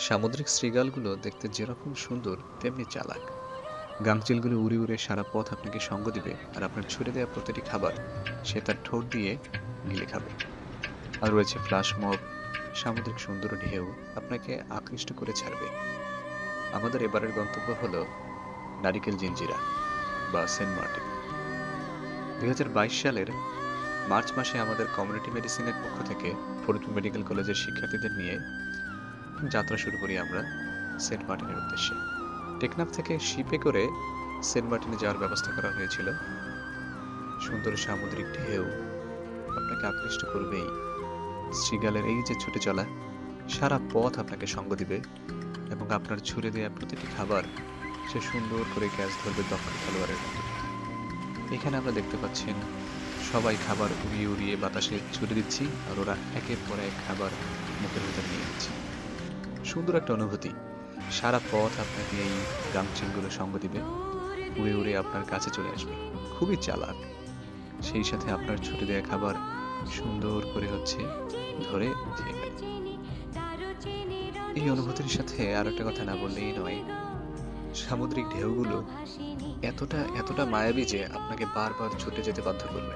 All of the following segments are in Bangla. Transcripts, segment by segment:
সামুদ্রিক শৃগালগুলো দেখতে যেরকম সুন্দর তেমনি চালাক। গাংচিলগুলো উড়ে উড়ে সারা পথ আপনাকে সঙ্গ দিবে, আর আপনার ছুড়ে দেওয়া প্রতিটি খাবার সে তার ঠোঁট দিয়ে গিলে খাবে। আর রয়েছে ফ্লাশ মব, সামুদ্রিক সুন্দর ঢেউ আপনাকে আকৃষ্ট করে ছাড়বে। আমাদের এবারের গন্তব্য হলো নারিকেল জিঞ্জিরা বা সেন্ট মার্টিন। 2022 সালের মার্চ মাসে আমাদের কমিউনিটি মেডিসিনের পক্ষ থেকে ফরিদপুর মেডিকেল কলেজের শিক্ষার্থীদের নিয়ে যাত্রা শুরু করি আমরা সেন্ট মার্টিনের উদ্দেশ্যে। টেকনাফ থেকে শিপে করে সেন্ট মার্টিনে যাওয়ার ব্যবস্থা করা হয়েছিল। সুন্দর সামুদ্রিক ঢেউ আপনাকে আকৃষ্ট করবেই। শৃগালের এই যে ছুটে চলা সারা পথ আপনাকে সঙ্গ দিবে, এবং আপনার ছুড়ে দেওয়া প্রতিটি খাবার সে সুন্দর করে ক্যাচ ধরবে দক্ষ খেলোয়াড়ের মতো। এখানে আমরা দেখতে পাচ্ছেন সবাই খাবার উড়িয়ে উড়িয়ে বাতাসে ছুড়ে দিচ্ছি, আর ওরা একের পর এক খাবার মুখের ভিতর নিয়ে যাচ্ছে। সুন্দর একটা অনুভূতি। সারা পথ আপনাকে এই গাংচিলগুলো সঙ্গ দিবে, উড়ে উড়ে আপনার কাছে চলে আসবে। খুবই চালাক। সেই সাথে আপনার ছুটে দেওয়া খাবার সুন্দর করে ধরে খেয়ে ফেলে। এই অনুভূতির সাথে আর একটা কথা না বললেই নয়, সামুদ্রিক ঢেউগুলো এতটা মায়াবী যে আপনাকে বারবার ছুটে যেতে বাধ্য করবে।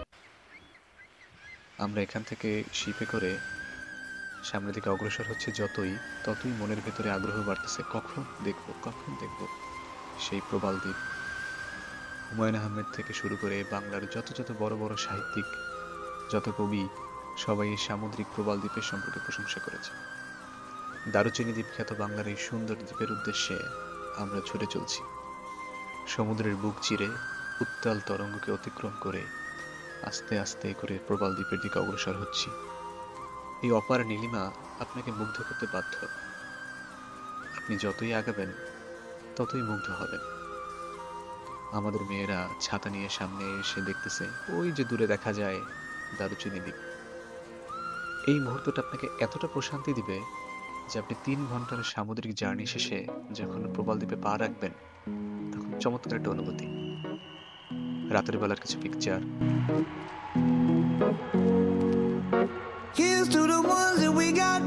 আমরা এখান থেকে শিপে করে সামনের দিকে অগ্রসর হচ্ছে ততই মনের ভেতরে আগ্রহ বাড়তেছে, কখন দেখব সেই প্রবাল দ্বীপ। হুমায়ুন আহমেদ থেকে শুরু করে বাংলার যত বড় বড় সাহিত্যিক, যত কবি, সবাই এই সামুদ্রিক প্রবাল দ্বীপের সম্পর্কে প্রশংসা করেছে। দারুচিনি দ্বীপ খ্যাত বাংলার এই সুন্দর দ্বীপের উদ্দেশ্যে আমরা ছুটে চলছি। সমুদ্রের বুক চিরে উত্তাল তরঙ্গকে অতিক্রম করে আস্তে আস্তে করে প্রবাল দ্বীপের দিকে অগ্রসর হচ্ছি। এই অপার নীলিমা আপনাকে মুগ্ধ করতে বাধ্য। আপনি যতই আগাবেন ততই মুগ্ধ হবেন। আমাদের মেয়েরা ছাতা নিয়ে সামনে এসে দেখতেছে ওই যে দূরে দেখা যায় দারুচিনি দ্বীপ। এই মুহূর্তটা আপনাকে এতটা প্রশান্তি দিবে যে আপনি 3 ঘন্টার সামুদ্রিক জার্নি শেষে যখন প্রবাল দ্বীপে পা রাখবেন তখন চমৎকার একটা অনুভূতি। রাতের বেলার কিছু picture. Here's to the ones that we got.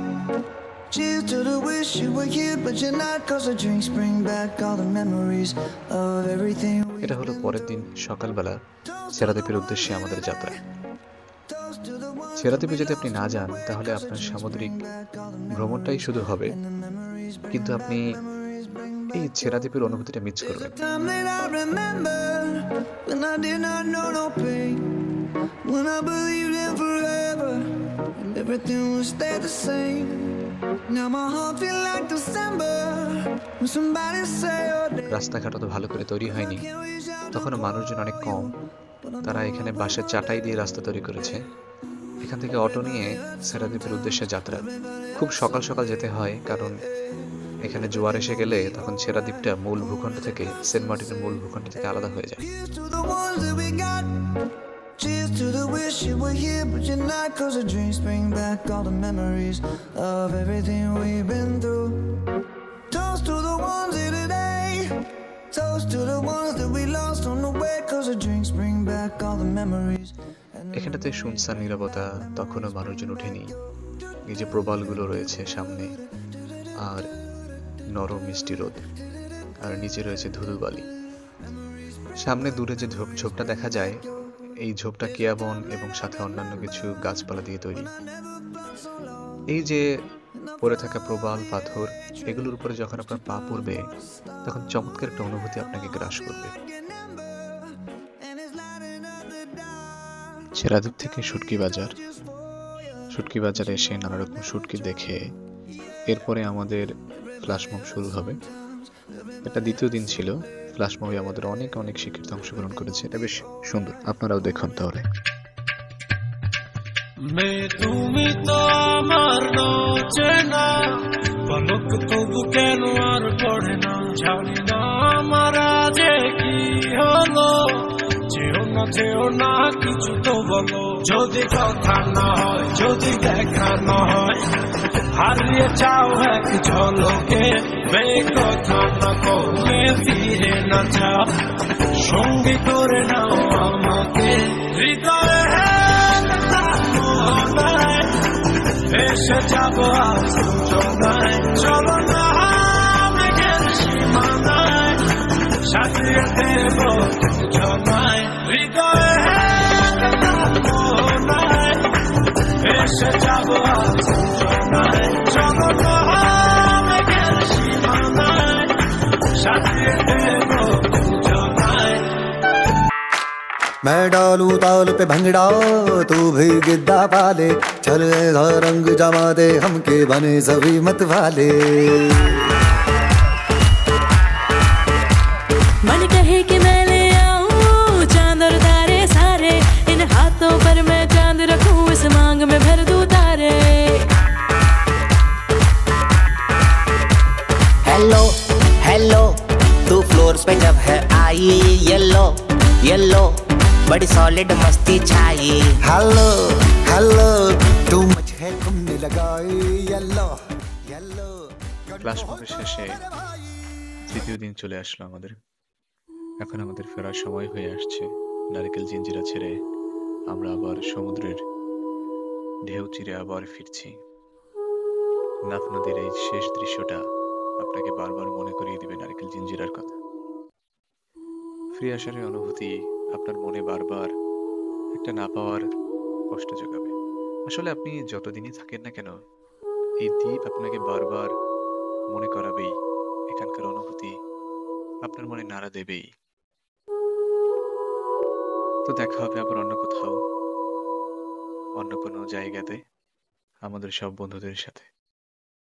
Cheers to the wish you were here but you're not, 'cause the drinks bring back all the memories of everything. এটা হলো পরের দিন সকালবেলা সেরাদ্বীপের উদ্দেশ্যে আমাদের যাত্রা। সেরাদ্বীপে যদি আপনি না যান তাহলে আপনার সামুদ্রিক ভ্রমণটাই শুধু হবে, কিন্তু আপনি এই সেরাদ্বীপের অনুভূতিটা মিস করবেন। রাস্তাঘাট তো ভালো করে তৈরি হয়নি, তখন মানুষজন অনেক কম। তারা এখানে বাঁশের চাটাই দিয়ে রাস্তা তৈরি করেছে। এখান থেকে অটো নিয়ে সেরাদ্বীপের উদ্দেশ্যে যাত্রা। খুব সকাল সকাল যেতে হয়, কারণ এখানে জোয়ার এসে গেলে তখন সেরাদ্বীপটা মূল ভূখণ্ড থেকে, সেন্ট মার্টিনের মূল ভূখণ্ড থেকে আলাদা হয়ে যায়। Cheers to the wish you were here but you're not, 'cause the drinks bring back all the memories of everything we've been through. Toast to the ones here today. Toast to the ones that we lost on the way, 'cause the drinks bring back all the memories. এখানটাতে শুনশান নীরবতা, তখনও মানুষজন ওঠেনি। এই যে প্রবালগুলো রয়েছে সামনে, আর নরম মিষ্টি রোদ, আর নিচে রয়েছে ধুধুবালি। সামনে দূরে যে ঝোপটা দেখা যায়, এই ঝোপটা কেয়া বন এবং সাথে অন্যান্য কিছু গাছপালা দিয়ে তৈরি। এই যে পড়ে থাকা প্রবাল পাথর, এগুলোর উপরে যখন আপনার পা পড়বে তখন চমৎকার একটা অনুভূতি আপনাকে গ্রাস করবে। সেরাদ্বীপ থেকে শুটকি বাজারে এসে নানা রকম শুটকি দেখে এরপরে আমাদের ফ্ল্যাশ মব শুরু হবে। এটা দ্বিতীয় দিন ছিল। ফ্ল্যাশ মবে আমাদের অনেক শিক্ষার্থী অংশগ্রহণ করেছে। এটা বেশ সুন্দর, আপনারাও দেখুন তাহলে। তুমি তো আমার চেনা পলক তবু কেন আর পড়ে না, জানি না আমার যে কি হলো। যেও না কিছু তো বলো, যদি কথা না হয়, যদি দেখা না হয়, হারিয়ে যাও এক ঝলকে। কথা না কমে ফিরে না যাও, সঙ্গে করে নাও আমাকে। হৃদয়ে এসে যাবো আজ চলো না সাজিয়ে দেব জমায় হৃদয়ে মোহনায় এসে যাব জমায় জগত মেঘের সীমানায় সাজিয়ে দেব জমায় मैं डालू ताल पे भंगड़ा तू भी गिद्दा पाले चल ऐसा रंग जमा दे हमके बने सभी मत वाले मन कहे कि मैं ले आऊं चांद और तारे सारे इन हाथों पर मैं चांद रखूं इस मांग में भर दूं तारे हेलो हेलो तू फ्लोर पे जब है आई येलो येलो बड़ी सॉलिड मस्ती छाई हेलो हेलो तू मुझे तुमने लगाई येलो येलो ক্লাস পর্বের শেষে তৃতীয় দিন চলে আসলো আমাদের। এখন আমাদের ফেরার সময় হয়ে আসছে। নারকেল জিঞ্জিরা ছেড়ে আমরা আবার সমুদ্রের ঢেউ চিরে আবার ফিরছি। নাফ নদীর এই শেষ দৃশ্যটা আপনাকে বারবার মনে করিয়ে দিবে নারকেল জিঞ্জিরার কথা। ফিরে আসার এই অনুভূতি আপনার মনে বারবার একটা না পাওয়ার কষ্ট জোগাবে। আসলে আপনি যতদিনই থাকেন না কেন, এই দ্বীপ আপনাকে বারবার মনে করাবেই, এখানকার অনুভূতি আপনার মনে নাড়া দেবেই। তো দেখা হবে আবার অন্য কোথাও, অন্য কোনো জায়গাতে, আমাদের সব বন্ধুদের সাথে।